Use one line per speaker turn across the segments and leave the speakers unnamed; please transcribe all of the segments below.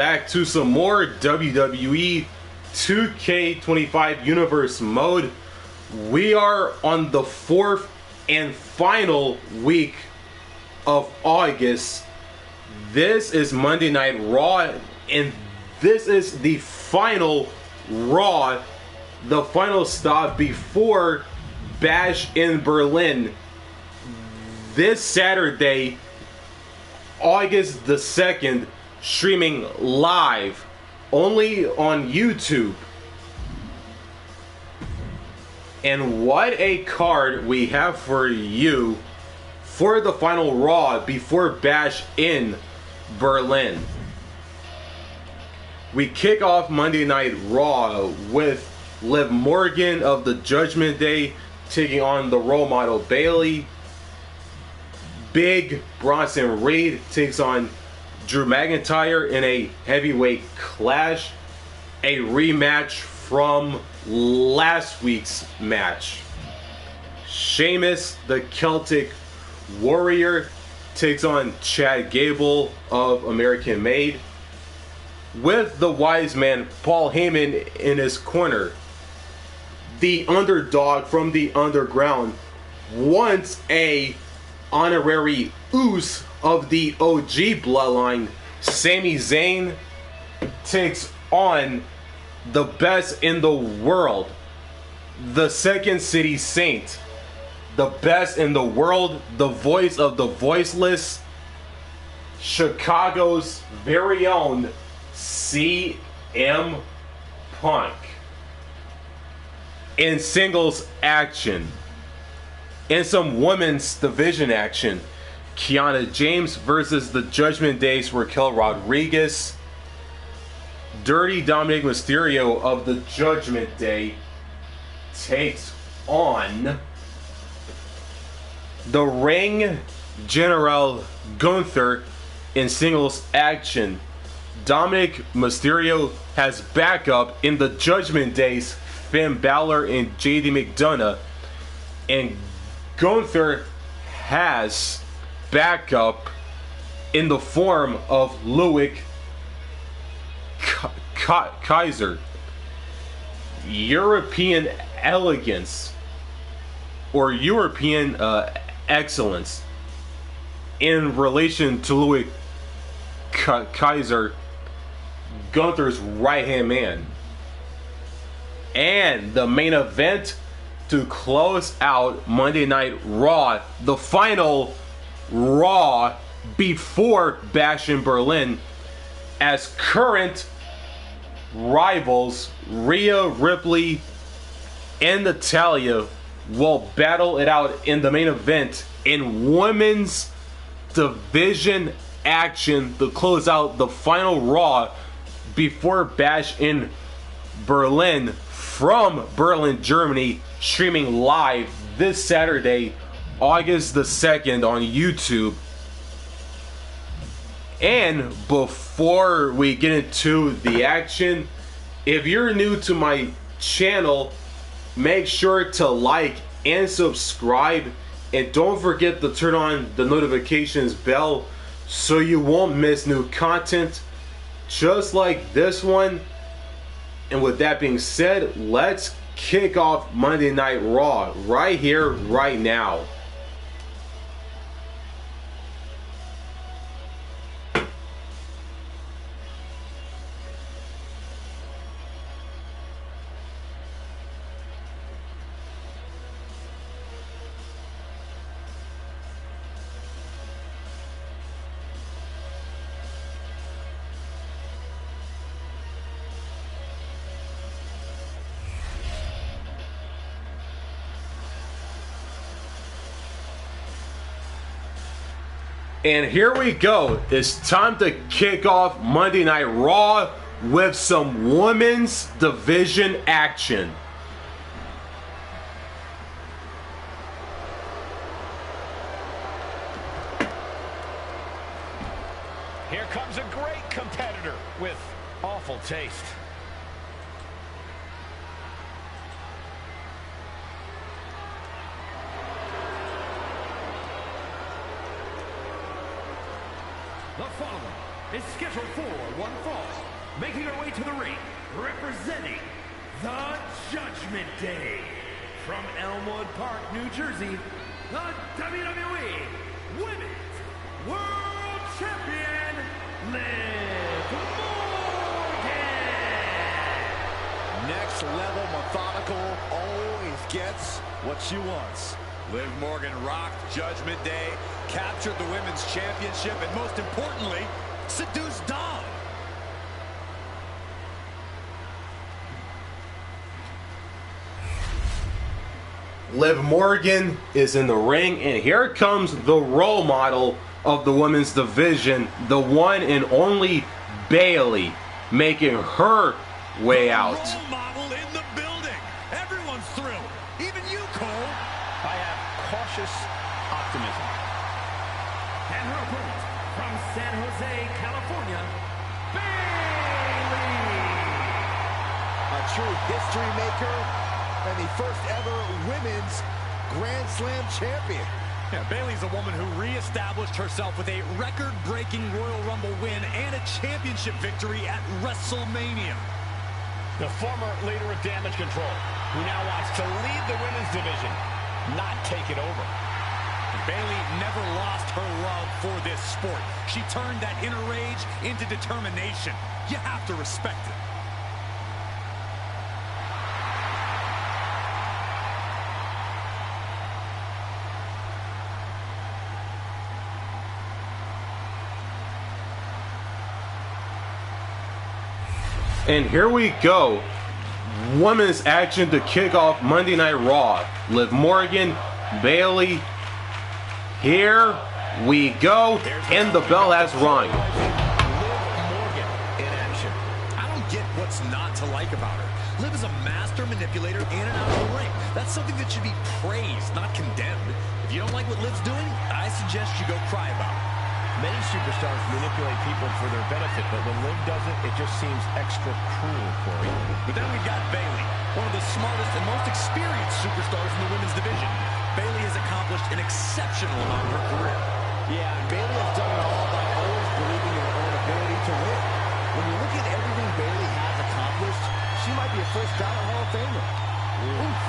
Back to some more WWE 2K25 Universe mode. We are on the 4th and final week of August. This is Monday Night Raw, and this is the final Raw, the final stop before Bash in Berlin. This Saturday, August the 2nd, streaming live only on YouTube. And what a card we have for you for the final Raw before Bash in Berlin. We kick off Monday Night Raw with Liv Morgan of the Judgment Day taking on the role model Bayley. Big Bronson Reed takes on Drew McIntyre in a heavyweight clash, a rematch from last week's match. Sheamus, the Celtic Warrior, takes on Chad Gable of American Made, with the wise man Paul Heyman in his corner. The underdog from the underground, once a honorary Uce of the OG bloodline, Sami Zayn, takes on the best in the world, the Second City Saint, the best in the world, the voice of the voiceless, Chicago's very own CM Punk. In singles action, in some women's division action, Kiana James versus the Judgment Day's Raquel Rodriguez. Dirty Dominik Mysterio of the Judgment Day takes on the Ring General Gunther in singles action. Dominik Mysterio has backup in the Judgment Day's Finn Bálor and JD McDonagh, and Gunther has backup in the form of Ludwig Kaiser. European elegance or European excellence in relation to Ludwig Kaiser, Gunther's right-hand man. And the main event to close out Monday Night Raw, the final Raw before Bash in Berlin, as current rivals Rhea Ripley and Natalya will battle it out in the main event in women's division action to close out the final Raw before Bash in Berlin from Berlin, Germany, streaming live this Saturday, August the 2nd on YouTube. And before we get into the action, if you're new to my channel, make sure to like and subscribe, and don't forget to turn on the notifications bell so you won't miss new content just like this one. And with that being said, let's kick off Monday Night Raw right here, right now. And here we go. It's time to kick off Monday Night Raw with some women's division action.
Here comes a great competitor with awful taste.
The following is scheduled for one fall making her way to the ring, representing the Judgment Day, from Elmwood Park, New Jersey, the WWE Women's World Champion, Liv Morgan.
Next level methodical, always gets what she wants.
Liv Morgan rocked Judgment Day, captured the Women's Championship, and most importantly, seduced Dom.
Liv Morgan is in the ring, and here comes the role model of the women's division, the one and only Bayley, making her way out.
Role model in the building. Everyone's thrilled. Even you, Cole.
I have cautious optimism.
And her opponent from San Jose, California, Bayley.
A true history maker and the first ever women's Grand Slam champion.
Yeah, Bayley's a woman who reestablished herself with a record-breaking Royal Rumble win and a championship victory at WrestleMania.
The former leader of Damage Control, who now wants to lead the women's division, not take it over.
Bayley never lost her love for this sport. She turned that inner rage into determination. You have to respect it.
And here we go. Women's action to kick off Monday Night Raw. Liv Morgan, Bayley. Here we go. And the bell has rung.
Liv Morgan in action. I don't get what's not to like about her. Liv is a master manipulator in and out of the ring. That's something that should be praised, not condemned. If you don't like what Liv's doing, I suggest you go cry about it.
Many superstars manipulate people for their benefit, but when Liv does it, it just seems extra cruel, Corey.
But then we've got Bayley, one of the smartest and most experienced superstars in the women's division. Bayley has accomplished an exceptional amount in her career.
Yeah, and Bayley has done it all by always believing in her own ability to win. When you look at everything Bayley has accomplished, she might be a first ballot Hall of Famer. Oof.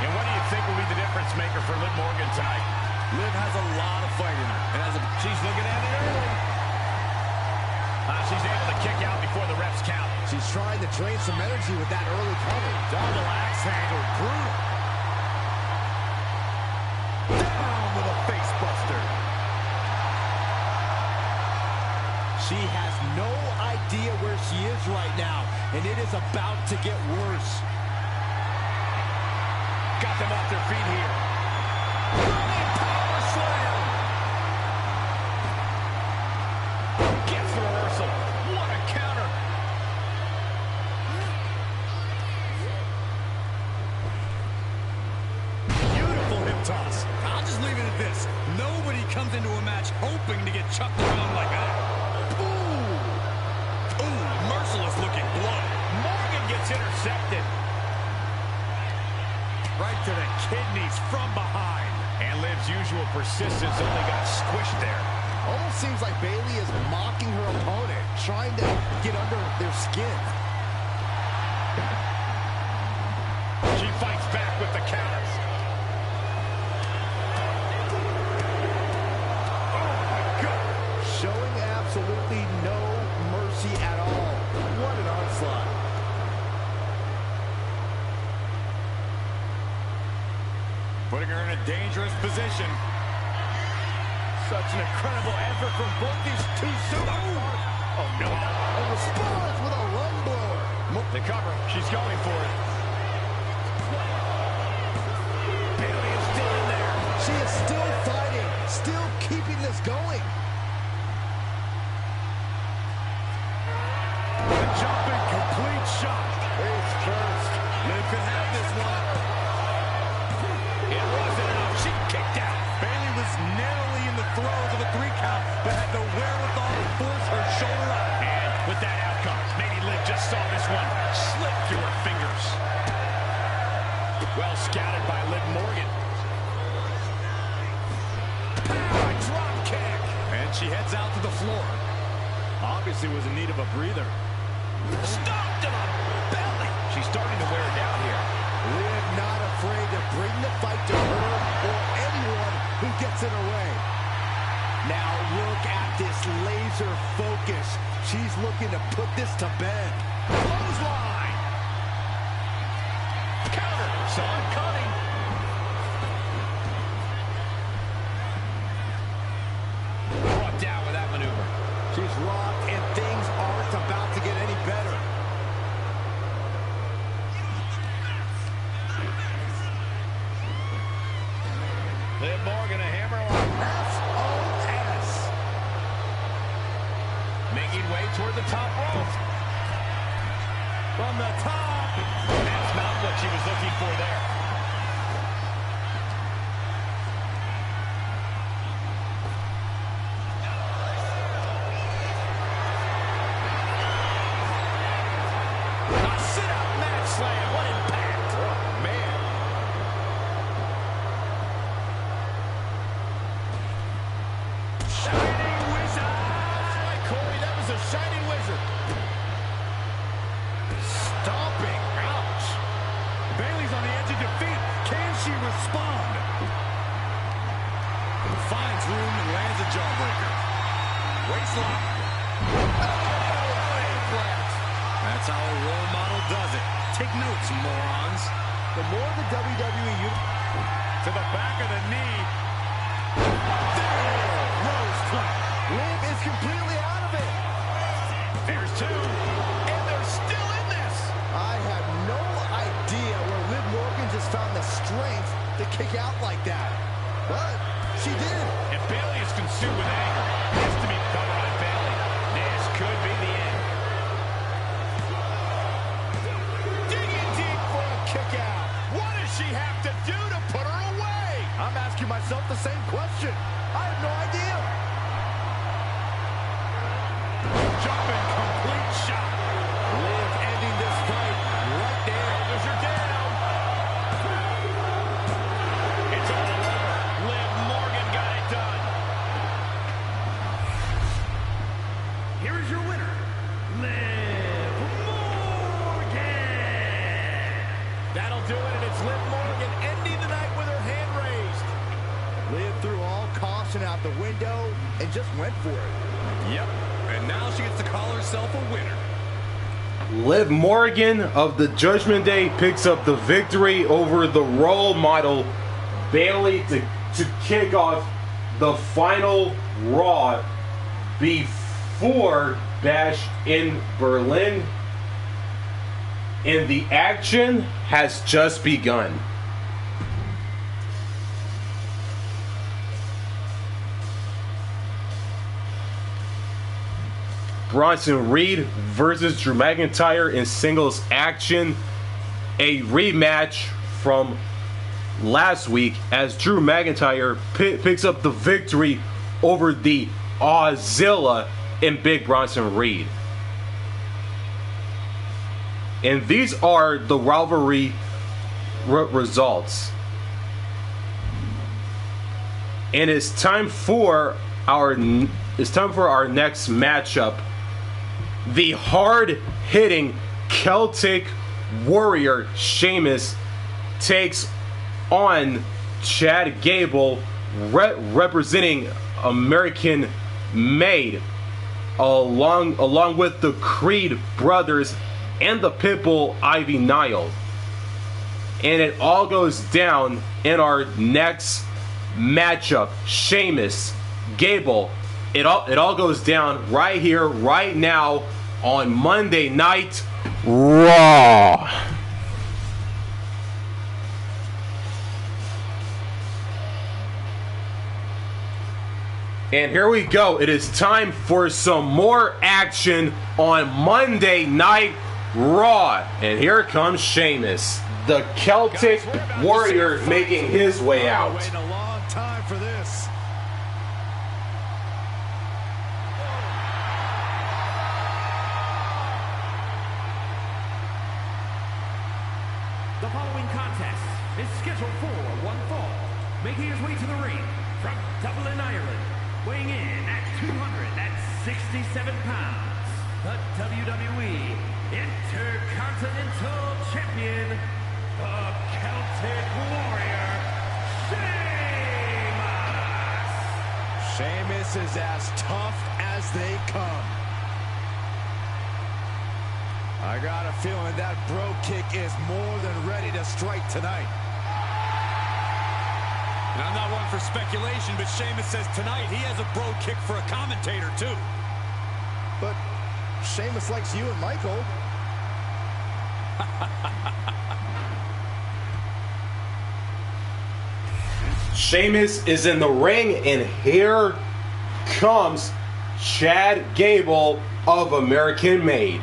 And what do you think will be the difference maker for Liv Morgan tonight?
Liv has a lot of fight in her. And
She's looking at it early. She's able to kick out before the refs count.
She's trying to drain some energy with that early cover.
double axe handle, brutal. Down with a face buster.
She has no idea where she is right now, and it is about to get worse.
Got them off their feet here.
Running power slam.
Gets the reversal. What a counter.
Beautiful hip toss. I'll just leave it at this. Nobody comes into a match hoping to get chucked around like that. Ooh. Ooh, merciless looking blow.
Morgan gets intercepted.
Right to the kidneys from behind.
And Liv's usual persistence only got squished there.
Almost seems like Bayley is mocking her opponent, trying to get under their skin.
She fights back with the counters.
Oh my God. Showing absolutely no mercy at all. What an onslaught.
Putting her in a dangerous position.
Such an incredible effort from both these two superstars. Oh, no.
And responds with a lung blower.
The cover. She's going for it. Bayley is still in there.
She is still fighting, still keeping this going.
The jumping complete shot.
Face first.
Liv could have this one.
It wasn't enough. She kicked out.
Bayley was narrowly in the throes of a 3 count, but had the wherewithal to force her shoulder up.
And with that outcome, maybe Liv just saw this one slip through her fingers. Well scouted by Liv Morgan.
Pow, drop kick. And she heads out to the floor. Obviously was in need of a breather. Stopped him on belly. She's starting to wear it down here.
Liv not afraid to bring the fight to her or anyone who gets in her way. Now look at this laser focus. She's looking to put this to bed.
Clothesline. Counter. Saw it coming. Brought down with that maneuver.
She's locked and things aren't about to get any better.
Liv Morgan a hammerlock.
SOS.
Making way toward the top rope.
From the top.
That's not what she was looking for there. A sit-out mat slam. What impact. Oh, man. Shining Wizard. That's right, Corey. That was a Shining Wizard. Stomping. Ouch.
Bayley's on the edge of defeat. Can she respond?
Finds room and lands a jawbreaker. Waistlock. That's how a role model does it. Take notes, morons.
The more the WWE
To the back of the knee.
Rose Club. Liv is completely out of it.
There's two. And they're still in this.
I have no idea where Liv Morgan just found the strength to kick out like that. But she did.
And Bayley is consumed with anger. Has to be covered on Bayley. This could be the end. Digging deep for a kick out. What does she have to do to put her away?
I'm asking myself the same question. I have no idea.
Jumping complete shot.
Liv ending this fight right there.
Shoulders are down. It's all over. Liv Morgan got it done.
Here is your winner, Liv Morgan.
That'll do it, and it's Liv Morgan ending the night with her hand raised.
Liv threw all caution out the window and just went for it.
Yep, and now she gets to call herself a winner.
Liv Morgan of the Judgment Day picks up the victory over the role model Bayley to kick off the final Raw before Bash in Berlin. And the action has just begun. Bronson Reed versus Drew McIntyre in singles action. A rematch from last week as Drew McIntyre picks up the victory over the Auszilla and Big Bronson Reed. And these are the rivalry results. And it's time for our next matchup. The hard-hitting Celtic Warrior Sheamus takes on Chad Gable, representing American Made, along with the Creed brothers and the Pitbull Ivy Nile. And it all goes down in our next matchup. Sheamus, Gable. It all goes down right here, right now, on Monday Night Raw. And here we go. It is time for some more action on Monday Night Raw. And here comes Sheamus, the Celtic Warrior, making his way out.
Waiting a long time for this.
The following contest is scheduled for one fall. Making his way to the ring from Dublin, Ireland, weighing in at 206 67 pounds, the WWE Intercontinental Champion, the Celtic Warrior, Sheamus.
Sheamus is as tough as they come. I got a feeling that bro kick is more than ready to strike tonight.
And I'm not one for speculation, but Sheamus says tonight he has a bro kick for a commentator, too.
But Sheamus likes you and Michael.
Sheamus is in the ring, and here comes Chad Gable of American Made.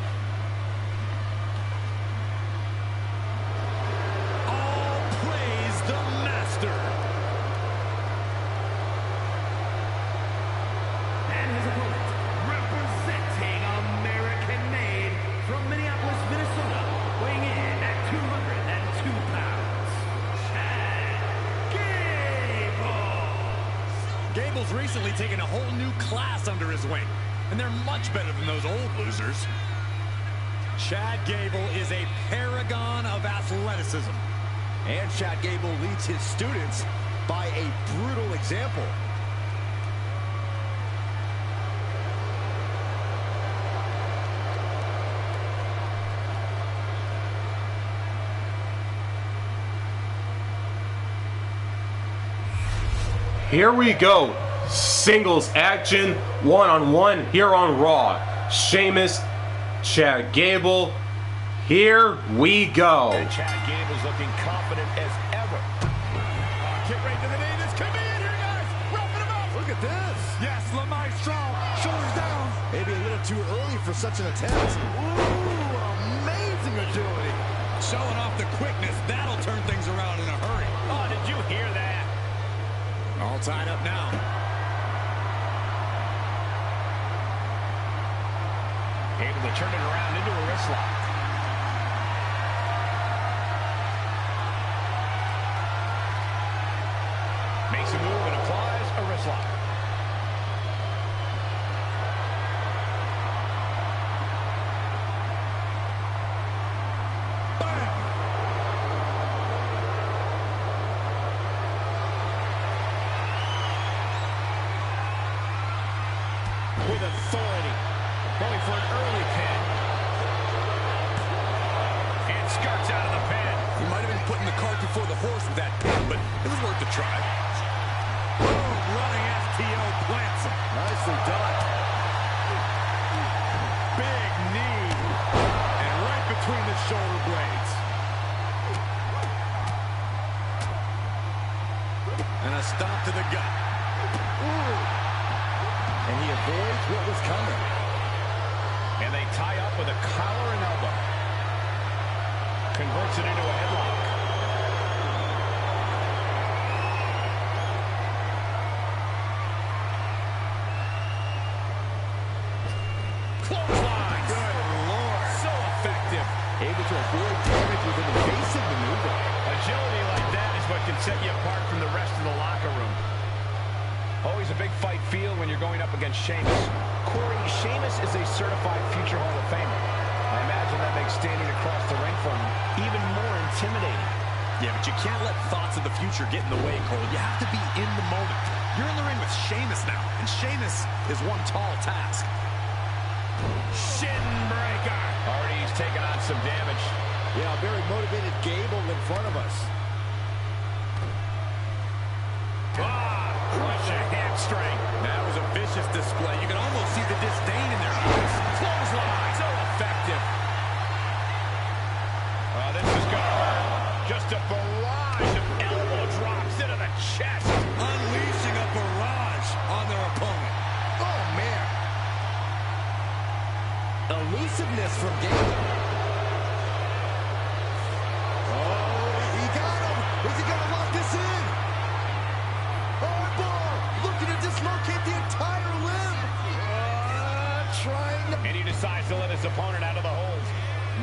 Gable's recently taken a whole new class under his wing, and they're much better than those old losers. Chad Gable is a paragon of athleticism.
And Chad Gable leads his students by a brutal example.
Here we go. Singles action, one-on-one here on Raw. Sheamus, Chad Gable. Here we go.
And Chad Gable's looking confident as ever. Kick right to the knee. This could be it here, guys. Roughing him up.
Look at this.
Yes, Maestro. Shoulders down.
Maybe a little too early for such an attempt. Ooh, amazing agility.
Showing off the quickness. That'll turn things around in a hurry.
Oh, did you hear that?
All tied up now.
Able to turn it around into a wrist lock. Makes a move and applies a wrist lock. With authority, going for an early pin. And skirts out of the pin.
He might have been putting the cart before the horse with that pin, but it was worth a try.
Boom, running STO plants him.
Nicely done.
Big knee. And right between the shoulder blades.
And a stop to the gut.
And he avoids what was coming.
And they tie up with a collar and elbow. Converts it into a headlock. Clothesline. Good Lord. So effective.
Able to avoid damage with an evasive maneuver.
Agility like that is what can set you apart from the rest of the locker room. Always a big fight feel when you're going up against Sheamus.
Corey, Sheamus is a certified future Hall of Famer. I imagine that makes standing across the ring from him even more intimidating.
Yeah, but you can't let thoughts of the future get in the way, Cole. You have to be in the moment. You're in the ring with Sheamus now, and Sheamus is one tall task.
Shin breaker. Already he's taken on some damage.
Yeah, a very motivated Gable in front of us.
Crush a hamstring.
That was a vicious display. You can almost see the disdain in their eyes.
Clothesline. So effective. Oh, this is going to hurt. Just a barrage of elbow drops into the chest.
Unleashing a barrage on their opponent.
Oh, man. Elusiveness from Gable. Oh, he got him. Is he going to lock this in? Oh, Bálor looking to dislocate the entire limb. Trying to...
And he decides to let his opponent out of the hold.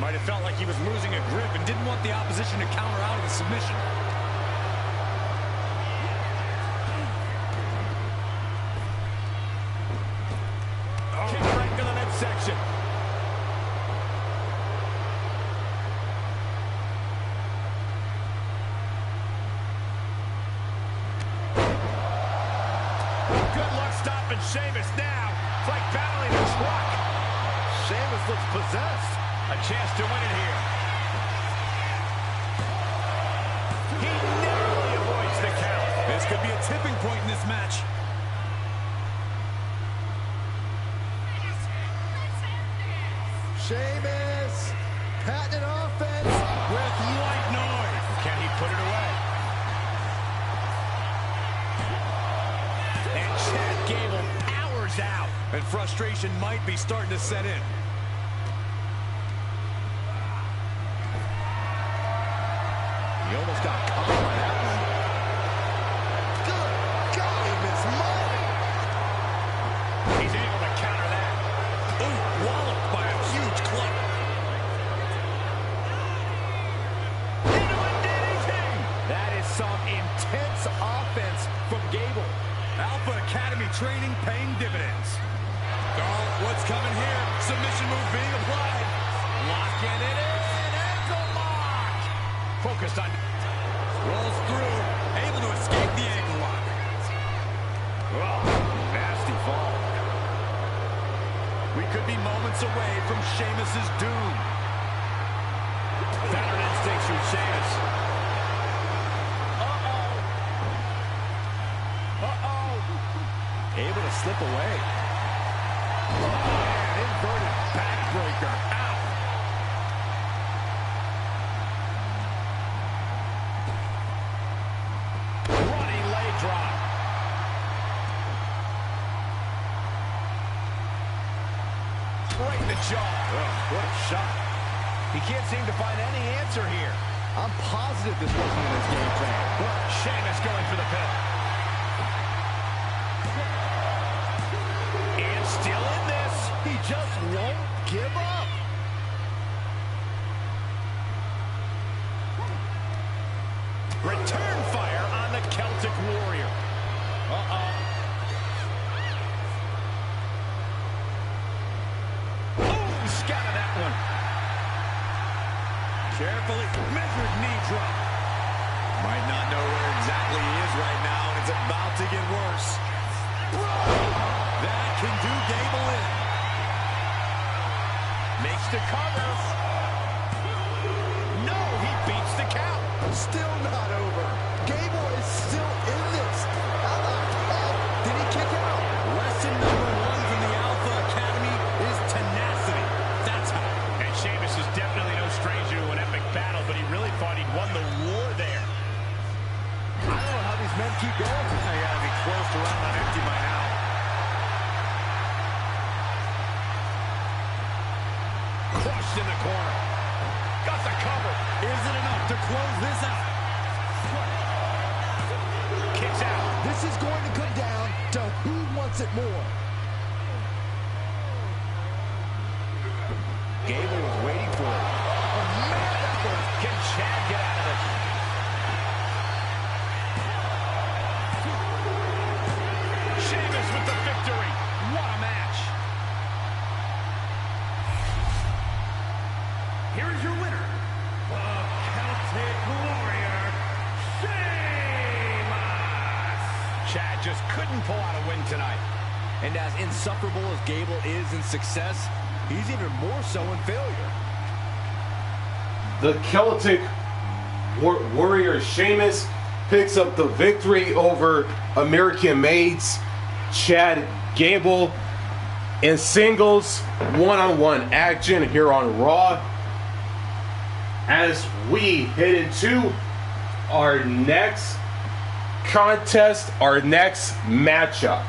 Might have felt like he was losing a grip and didn't want the opposition to counter out of the submission. action. Good luck stopping Sheamus now. It's like battling a truck. Sheamus looks possessed. A chance to win it here. He narrowly avoids the count. This could be a tipping point in this match.
Sheamus, patented offense with light noise.
Can he put it away? And Chad Gable powers out. And frustration might be starting to set in. He almost got caught by that one. Good God, he missed money. He's able to counter that. Ooh, walloped by a huge club. Into a DDT. That is some intense offense from Gable. Alpha Academy training paying dividends. Oh, what's coming here? Submission move being applied. Locking it in. Ankle lock. Focused on. Rolls through. Able to escape the ankle lock. Oh, nasty fall. We could be moments away from Sheamus's doom. Veteran instincts from Sheamus. Able to slip away. And inverted backbreaker. Ow. Running leg drop. Right in the jaw. Oh, what a shot. He can't seem to find any answer here. I'm positive this wasn't in his game plan. But Sheamus going for the pin. And still in this. He just won't give up. Return fire on the Celtic Warrior. Oh, scattered that one. Carefully measured knee drop. Might not know where exactly he is right now, and it's about to get worse. That can do Gable in. Makes the cover. No, he beats the count. Still not over. Gable is still in this. Did he kick out? Lesson number 1 from the Alpha Academy is tenacity. That's how. And Sheamus is definitely no stranger to an epic battle, but he really thought he'd won the war there. I don't know how these men keep going. They gotta be close to running on empty by now. Crushed in the corner. Got the cover. Is it enough to close this out? Kicks out. This is going to come down to who wants it more. Gable was waiting for it. Oh, man. Can Chad get out of this? Sheamus with the victory. What a match.
Here is your winner, the Celtic Warrior, Sheamus!
Chad just couldn't pull out a win tonight. And as insufferable as Gable is in success, he's even more so in failure.
The Celtic Warrior Sheamus picks up the victory over American-made Chad Gable in singles one-on-one action here on Raw. As we head into our next contest, our next matchup.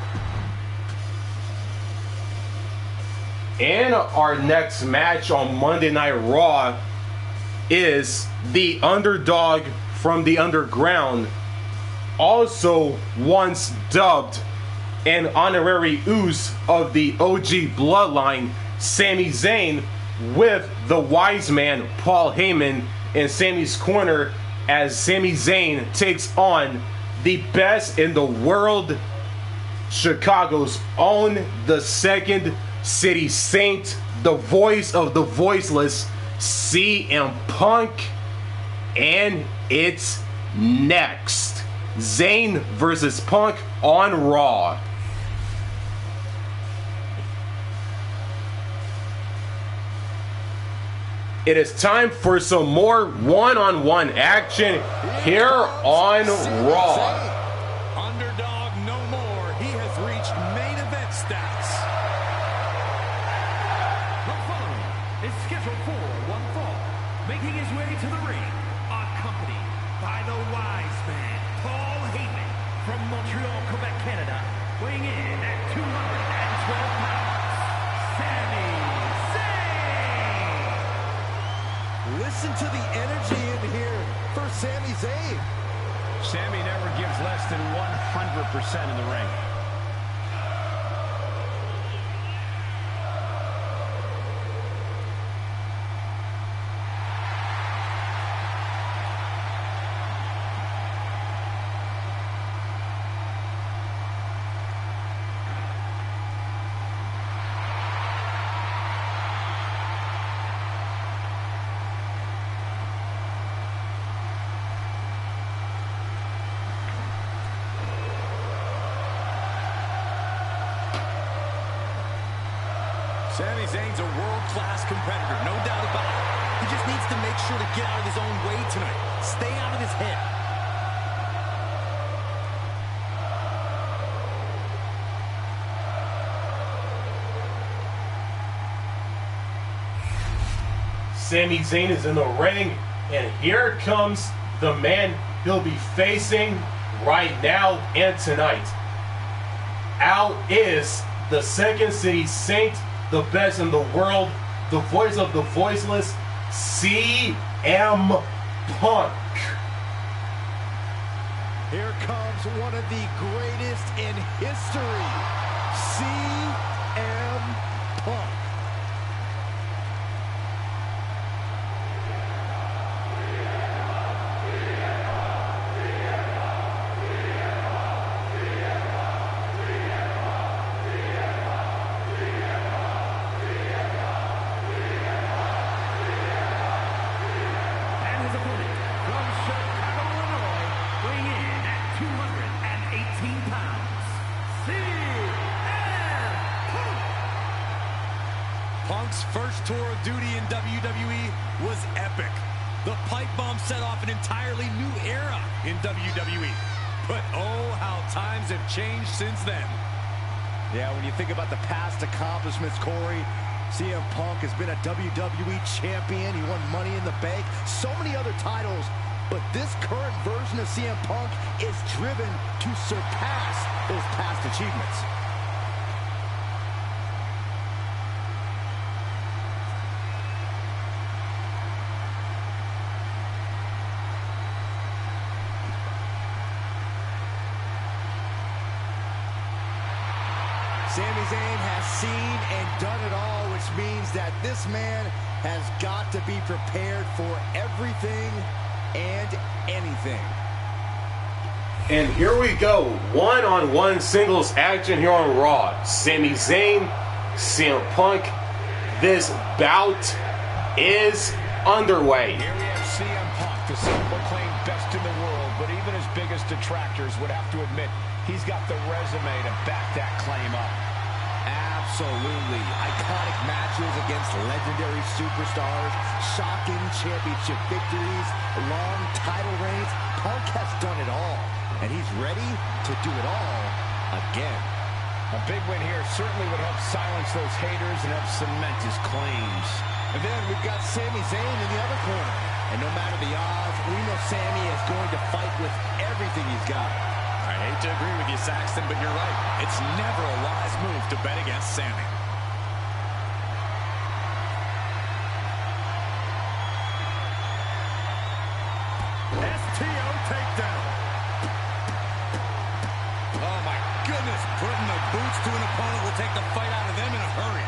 And our next match on Monday Night Raw is the underdog from the underground, also once dubbed an honorary ooze of the OG bloodline, Sami Zayn, with the wise man Paul Heyman in Sami's corner as Sami Zayn takes on the best in the world, Chicago's own, the Second City Saint, the voice of the voiceless, CM Punk. And it's next. Zayn versus Punk on Raw. It is time for some more one-on-one action here on Raw.
Underdog no more. He has reached main event status.
The following is scheduled for one fall, making his way to the ring, accompanied by the wise man, Paul Heyman, from Montreal, Quebec, Canada, weighing in at 212 pounds, Sami Zayn.
Listen to the energy in here for Sami Zayn.
Sami never gives less than 100% in the ring.
Sami Zayn's a world-class competitor, no doubt about it. He just needs to make sure to get out of his own way tonight. Stay out of his head.
Sami Zayn is in the ring, and here comes the man he'll be facing right now and tonight. Al is the Second City Saint, the best in the world, the voice of the voiceless, CM Punk.
Here comes one of the greatest in history, CM Punk.
Punk's first tour of duty in WWE was epic. The pipe bomb set off an entirely new era in WWE. But oh, how times have changed since then.
Yeah, when you think about the past accomplishments, Corey, CM Punk has been a WWE champion. He won Money in the Bank, so many other titles. But this current version of CM Punk is driven to surpass those past achievements. Sami Zayn has seen and done it all, which means that this man has got to be prepared for everything and anything.
And here we go, one-on-one singles action here on Raw. Sami Zayn, CM Punk. This bout is underway.
Here we have CM Punk, the self-proclaimed best in the world, but even his biggest detractors would have to admit he's got the resume to back that claim up.
Absolutely. Iconic matches against legendary superstars, shocking championship victories, long title reigns. Punk has done it all, and he's ready to do it all again.
A big win here certainly would help silence those haters and help cement his claims.
And then we've got Sami Zayn in the other corner. And no matter the odds, we know Sami is going to fight with everything he's got.
I hate to agree with you, Saxton, but you're right. It's never a wise move to bet against Sami.
STO takedown.
Oh, my goodness. Putting the boots to an opponent will take the fight out of them in a hurry.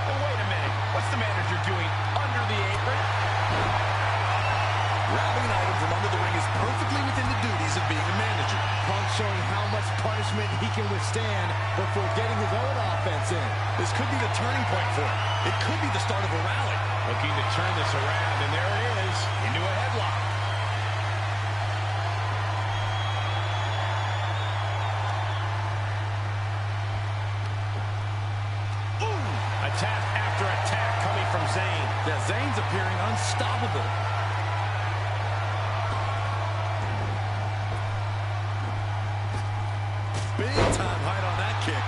Hey, wait a minute. What's the manager doing under the apron?
Grabbing an item from under the ring is perfectly within the duties of being a manager.
Punk showing how much punishment punishment he can withstand before getting his own offense in.
This could be the turning point for him. It could be the start of a rally.
Looking to turn this around, and there it is, into a headlock. Attack after attack coming from Zayn.
Yeah, Zayn's appearing unstoppable. Big time height on that kick.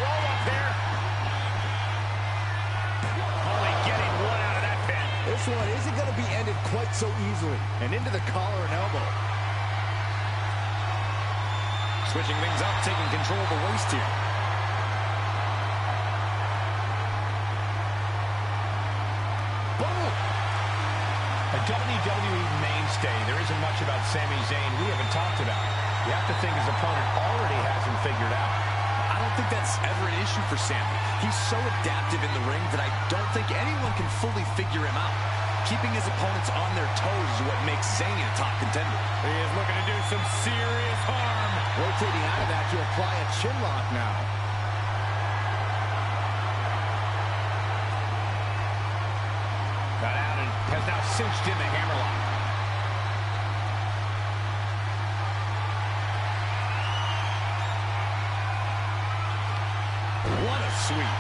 Roll up there. Only getting one out of that pin.
This one isn't going to be ended quite so easily. And into the collar and elbow.
Switching things up, taking control of the waist here.
A WWE mainstay. There isn't much about Sami Zayn we haven't talked about. You have to think his opponent already has him figured out.
I don't think that's ever an issue for Sami. He's so adaptive in the ring that I don't think anyone can fully figure him out. Keeping his opponents on their toes is what makes Zayn a top contender.
He is looking to do some serious harm.
Rotating out of that to apply a chin lock now.
Got out and has now cinched in the hammerlock.
What a sweep.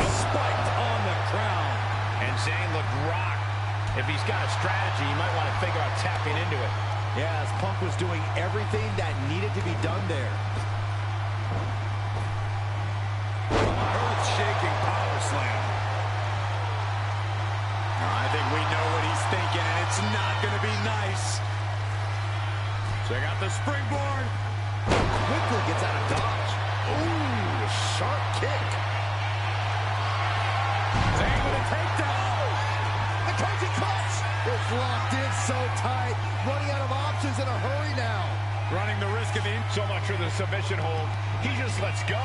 Spiked on the crown.
And Zayn looked rocked. If he's got a strategy, you might want to think about tapping into it.
Yeah, as Punk was doing everything that needed to be done there.
Earth-shaking power slam. I think we know what he's thinking, and it's not going to be nice.
Check out the springboard.
Quickly gets out of dodge. Ooh, sharp kick.
Zayn with a takedown.
The crazy clutch. It's locked in so tight. Running out of options in a hurry now.
Running the risk of so much for the submission hold. He just lets go.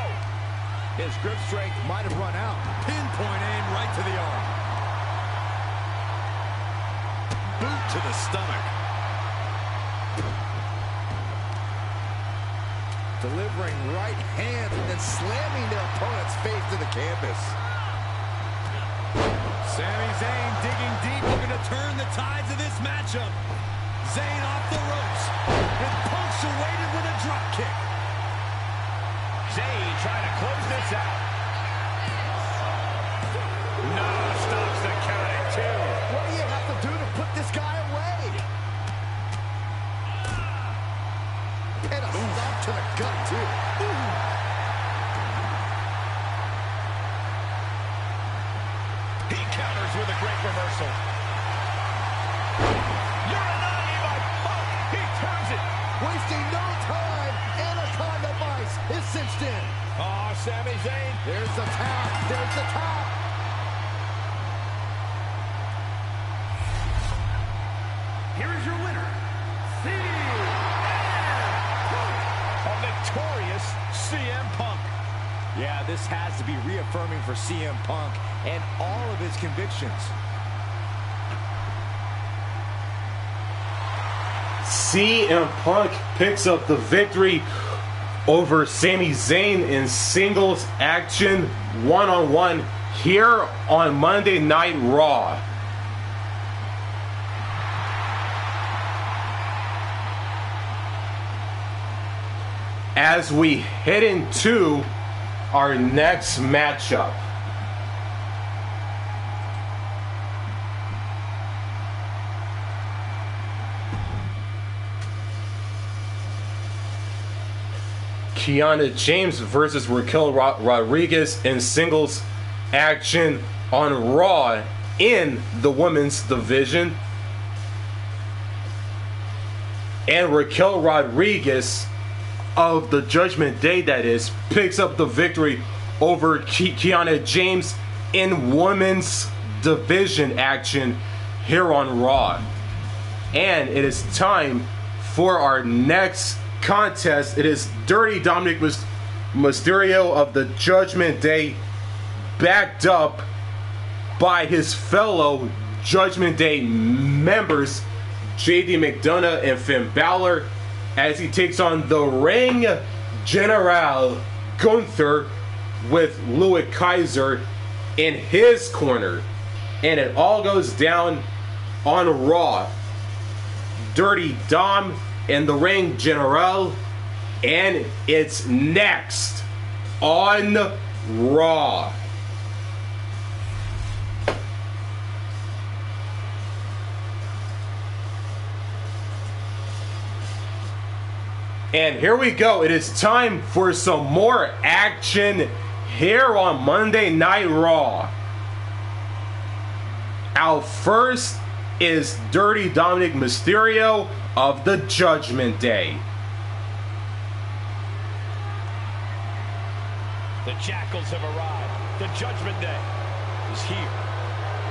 His grip strength might have run out.
Pinpoint aim right to the arm. Boot to the stomach.
Delivering right hands and then slamming their opponent's face to the canvas.
Sami Zayn digging deep, looking to turn the tides of this matchup. Zayn off the ropes, and punctuated with a drop kick.
Zayn trying to close this out. No, stops the count at 2.
What do you have to do to put this guy away? And a stop to the gut, too.
He counters with a great reversal. Uranagi by Punk. He turns it.
Wasting no time. Anaconda Vice is cinched in.
Oh, Sami Zayn.
There's the tap. There's the top.
Here is your winner,
A victorious CM Punk.
Yeah, this has to be reaffirming for CM Punk and all of his convictions.
CM Punk picks up the victory over Sami Zayn in singles action one-on-one here on Monday Night Raw. As we head into our next matchup. Kiana James versus Raquel Rodriguez in singles action on Raw in the women's division. And Raquel Rodriguez of the Judgment Day, that is, picks up the victory over Kiana James in women's division action here on Raw. And it is time for our next contest. It is Dirty Dominik Mysterio of the Judgment Day, backed up by his fellow Judgment Day members, JD McDonagh and Finn Bálor, as he takes on the Ring General Gunther with Ludwig Kaiser in his corner. And it all goes down on Raw. Dirty Dom and the Ring General, and it's next on Raw. And here we go. It is time for some more action here on Monday Night Raw. Our first is Dirty Dominik Mysterio of the Judgment Day.
The Jackals have arrived. The Judgment Day is here.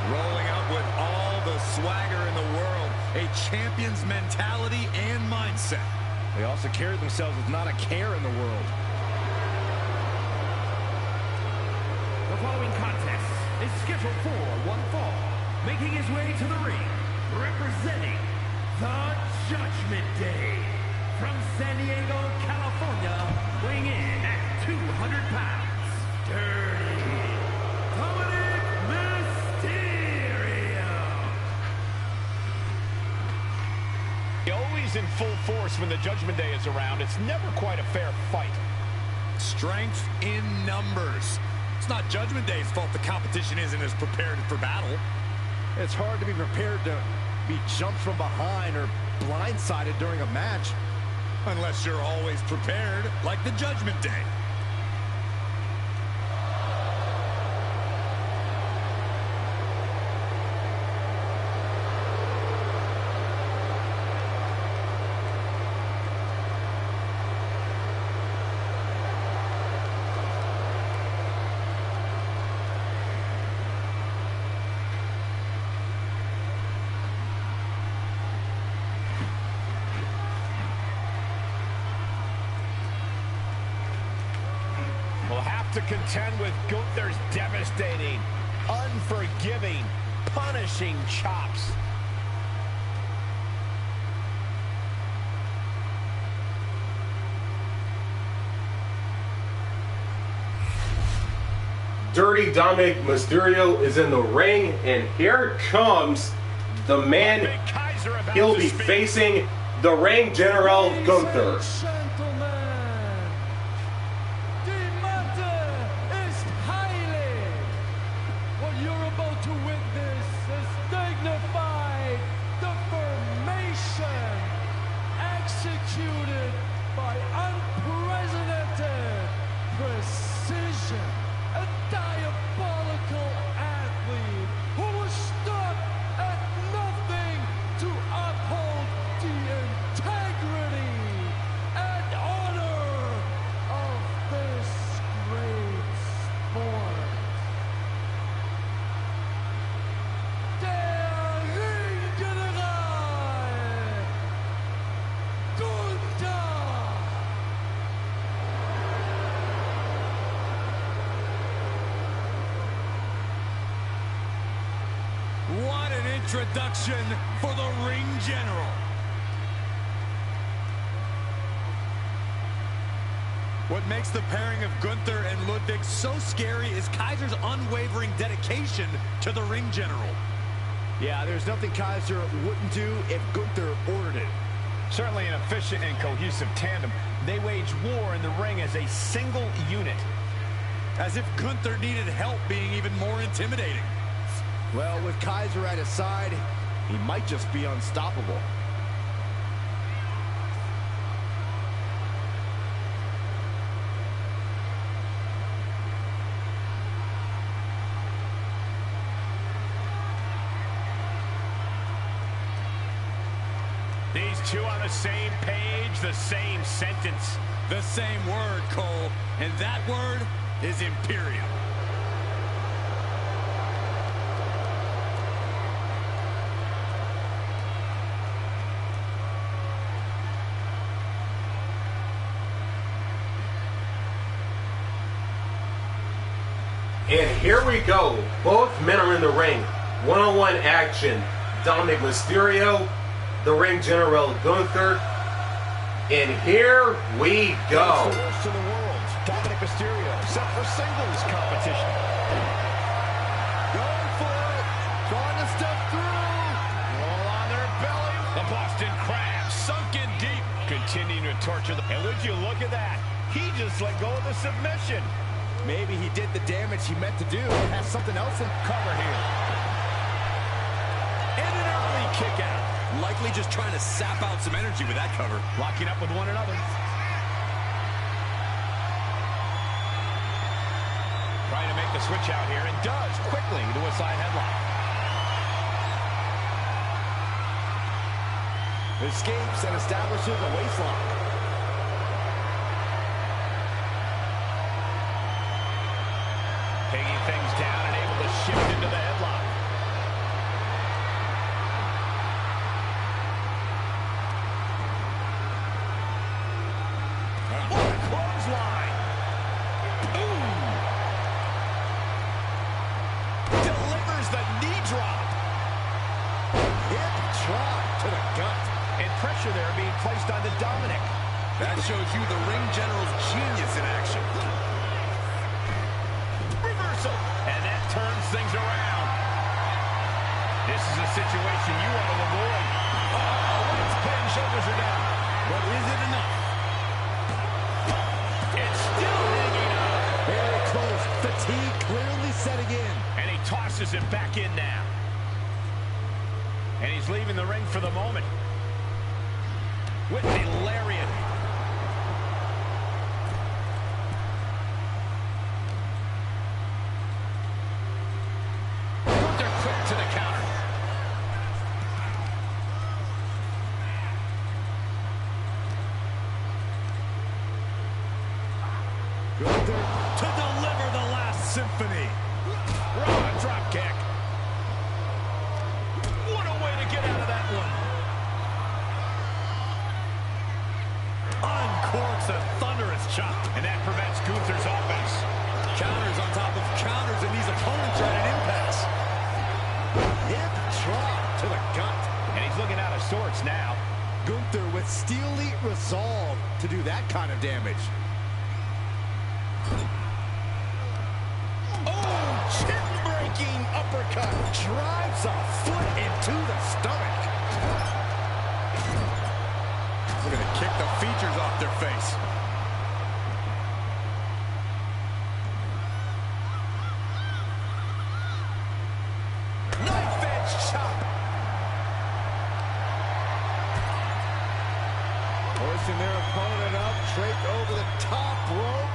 Rolling out with all the swagger in the world. A champion's mentality and mindset.
They also carry themselves with not a care in the world.
The following contest is scheduled for one fall. Making his way to the ring, representing the Judgment Day. From San Diego, California, weighing in at 200 pounds, Dirty Dominik Mysterio.
Always in full force when the Judgment Day is around. It's never quite a fair fight.
Strength in numbers. It's not Judgment Day's fault the competition isn't as prepared for battle.
It's hard to be prepared to be jumped from behind or blindsided during a match.
Unless you're always prepared, like the Judgment Day.
To contend with Gunther's devastating, unforgiving, punishing chops.
Dirty Dominik Mysterio is in the ring, and here comes the man. He'll be facing the Ring General Gunther.
Executed by unprecedented precision, a diabolical athlete who will stop at nothing to uphold the integrity and honor of this great sport. Der Ring General Gunther.
What an introduction for the Ring General. What makes the pairing of Gunther and Ludwig so scary is Kaiser's unwavering dedication to the Ring General.
Yeah, there's nothing Kaiser wouldn't do if Gunther ordered it.
Certainly an efficient and cohesive tandem. They wage war in the ring as a single unit.
As if Gunther needed help being even more intimidating.
Well, with Kaiser at his side, he might just be unstoppable.
These two on the same page, the same sentence.
The same word, Cole, and that word is Imperium.
And here we go. Both men are in the ring. One-on-one action. Dominik Mysterio, the ring general Gunther. And here we go.
The worst in the world. Dominik Mysterio set for singles competition.
Going for it. Trying to step through.
Roll on their belly. The Boston Crab sunk in deep. Continuing to torture them. And would you look at that? He just let go of the submission.
Maybe he did the damage he meant to do. Has something else in cover here.
And an early kick out. Likely just trying to sap out some energy with that cover.
Locking up with one another. Trying to make the switch out here, and does quickly to a side headlock.
Escapes and establishes a waistlock.
Taking things down and able to shift into the headlock. What a clothesline. Boom. Delivers the knee drop.
Hip drop to the gut.
And pressure there being placed onto Dominik.
That shows you the ring general's genius in action.
Reversal. And that turns things around. This is a situation you want to avoid. Oh, it's pin, shoulders are down.
But is it enough?
It's still hanging up.
Very close. Fatigue clearly setting in.
And he tosses it back in now. And he's leaving the ring for the moment. With the lariat. Gunther quick to the counter.
Gunther
To deliver the last symphony.
Raw drop kick. What a way to get out of that one.
Uncorks a thunderous chop.
And that prevents Gunther's offense.
Counters on top of counters, and these opponents are at an impasse.
hip drop to the gut.
And he's looking out of sorts now.
Gunther with steely resolve to do that kind of damage.
Oh, chin-breaking uppercut.
Drives a foot into the stomach.
Look at it, kick the features off their face.
Knife edge chop.
Pushing their opponent up, draped over the top rope.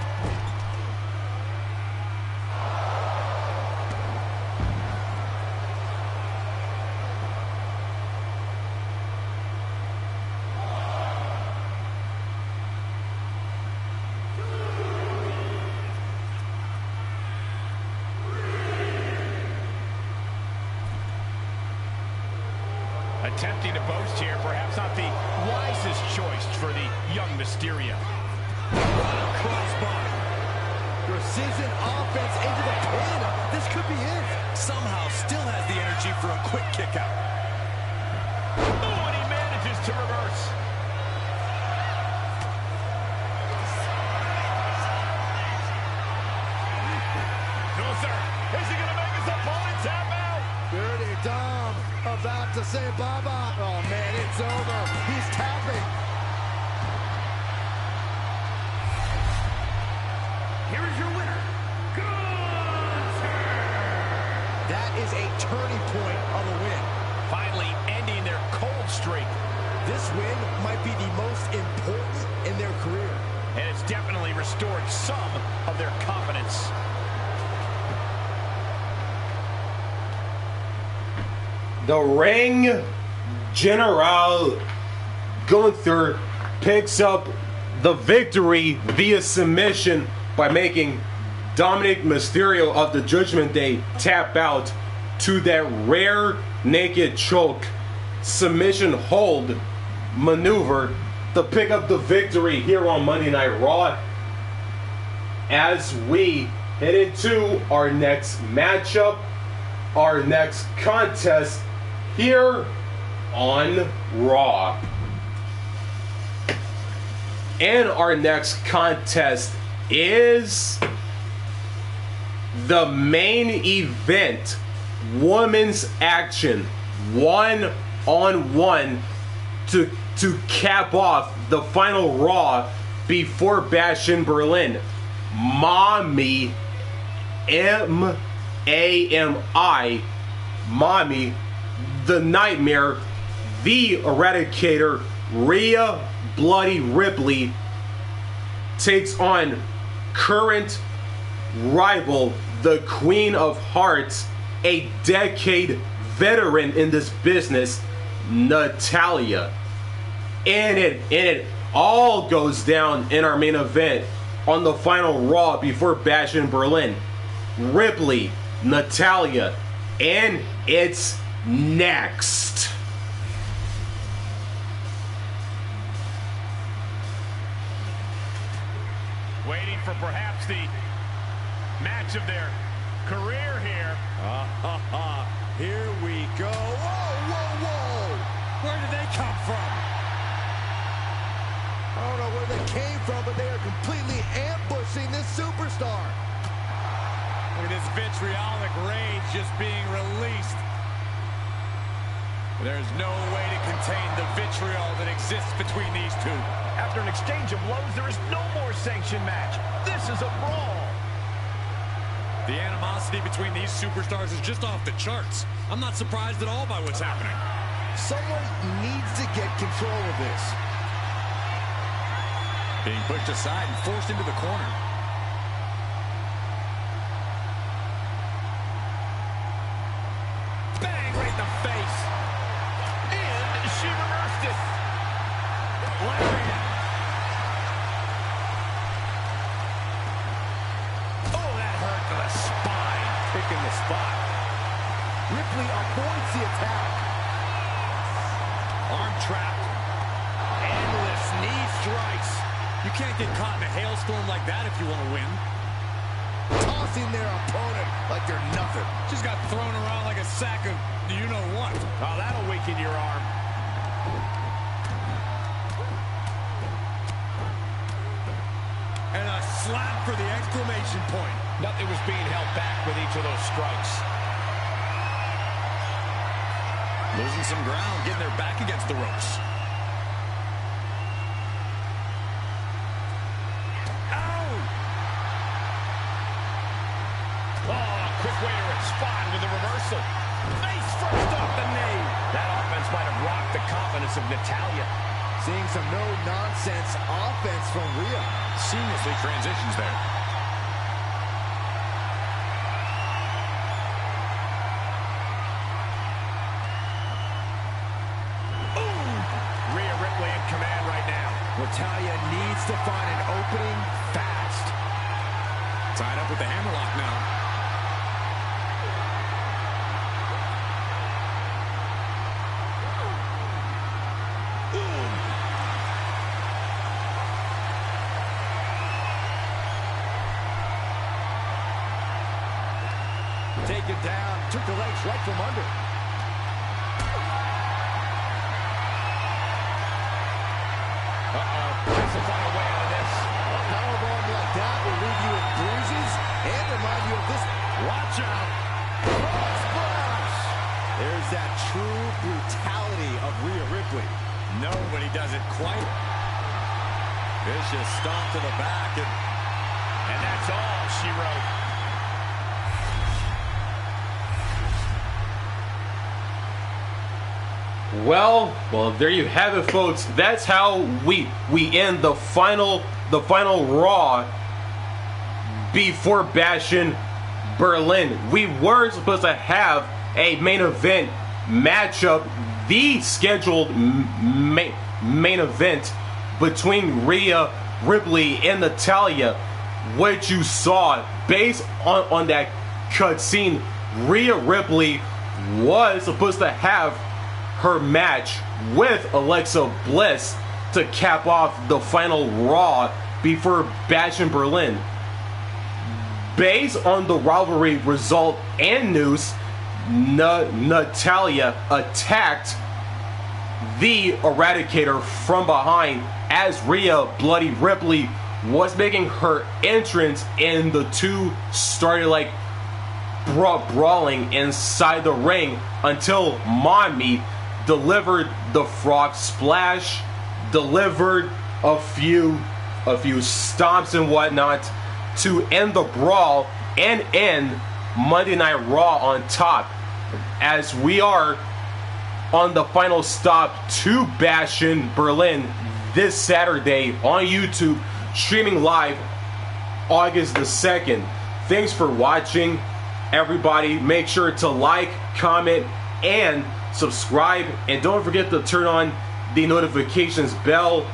Attempting to boast here, perhaps not the wisest choice for the young Mysterio.
Crossbody.
Precision offense into the pin. This could be it.
Somehow still has the energy for a quick kick out.
Oh, and he manages to reverse. Gunther, is he going to make his opponent tap out?
Dirty Dom about to say bye-bye. Oh, man, it's over. He's tapping.
Here is your winner, Gunther!
That is a turning point on the win.
Finally ending their cold streak.
This win might be the most important in their career.
And it's definitely restored some of their confidence.
The ring general Gunther picks up the victory via submission by making Dominik Mysterio of the Judgment Day tap out to that rare naked choke submission hold maneuver to pick up the victory here on Monday Night Raw as we head into our next matchup. our next contest here on Raw. And our next contest is the main event women's action 1-on-1 to cap off the final Raw before Bash in Berlin. Mommy M-A-M-I Mommy the Nightmare, the Eradicator, Rhea Bloody Ripley takes on current rival, the Queen of Hearts, a decade veteran in this business, Natalya. And it all goes down in our main event on the final Raw before Bash in Berlin. Ripley, Natalya, and it's next.
Waiting for perhaps the match of their career here.
Here we go. Whoa, whoa, whoa. Where did they come from? I don't know where they came from, but they are completely ambushing this superstar.
Look at this vitriolic rage just being released. There's no way to contain the vitriol that exists between these two. After an exchange of blows, there is no more sanctioned match. This is a brawl.
The animosity between these superstars is just off the charts. I'm not surprised at all by what's happening.
Someone needs to get control of this.
Being pushed aside and forced into the corner.
Bang, right in the face. And she reversed it. Lariat. Oh, that hurt to the spine. Picking the spot.
Ripley avoids the attack.
Arm trapped. Endless knee strikes.
You can't get caught in a hailstorm like that if you want to win.
Tossing their opponent like they're nothing.
Just got thrown around like a sack of you-know-what.
Oh, that'll weaken your arm.
And a slap for the exclamation point.
Nothing was being held back with each of those strikes.
Losing some ground, getting their back against the ropes.
Quick way to respond with a reversal. Face first off the knee. That offense might have rocked the confidence of Natalya.
Seeing some no-nonsense offense from Rhea.
Seamlessly transitions there.
Ooh! Rhea Ripley in command right now.
Natalya needs to find an opening fast.
Tied up with the hammerlock now.
Taken down, took the legs right from under.
Has to find a way out of this.
A powerbomb like that will leave you with bruises and remind you of this.
Watch out.
Cross splash. There's that true brutality of Rhea Ripley.
Nobody does it quite. Vicious stomp to the back,
And that's all she wrote.
Well, there you have it, folks. That's how we end the final Raw before Bash in Berlin. We were supposed to have a main event matchup, the scheduled main event between Rhea Ripley and Natalya, which you saw based on that cutscene. Rhea Ripley was supposed to have her match with Alexa Bliss to cap off the final Raw before Bash in Berlin. Based on the rivalry result and news, Natalya attacked the Eradicator from behind as Rhea Bloody Ripley was making her entrance, and the two started like brawling inside the ring until Mommy delivered the frog splash, delivered a few stomps and whatnot to end the brawl and end Monday Night Raw on top, as we are on the final stop to Bash in Berlin this Saturday on YouTube, streaming live August the 2nd. Thanks for watching, everybody. Make sure to like, comment, and subscribe, and don't forget to turn on the notifications bell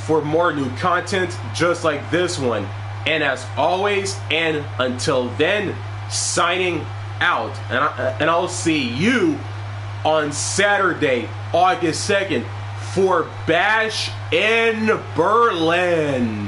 for more new content just like this one. And as always, and until then, signing out, and I'll see you on Saturday, August 2nd for Bash in Berlin.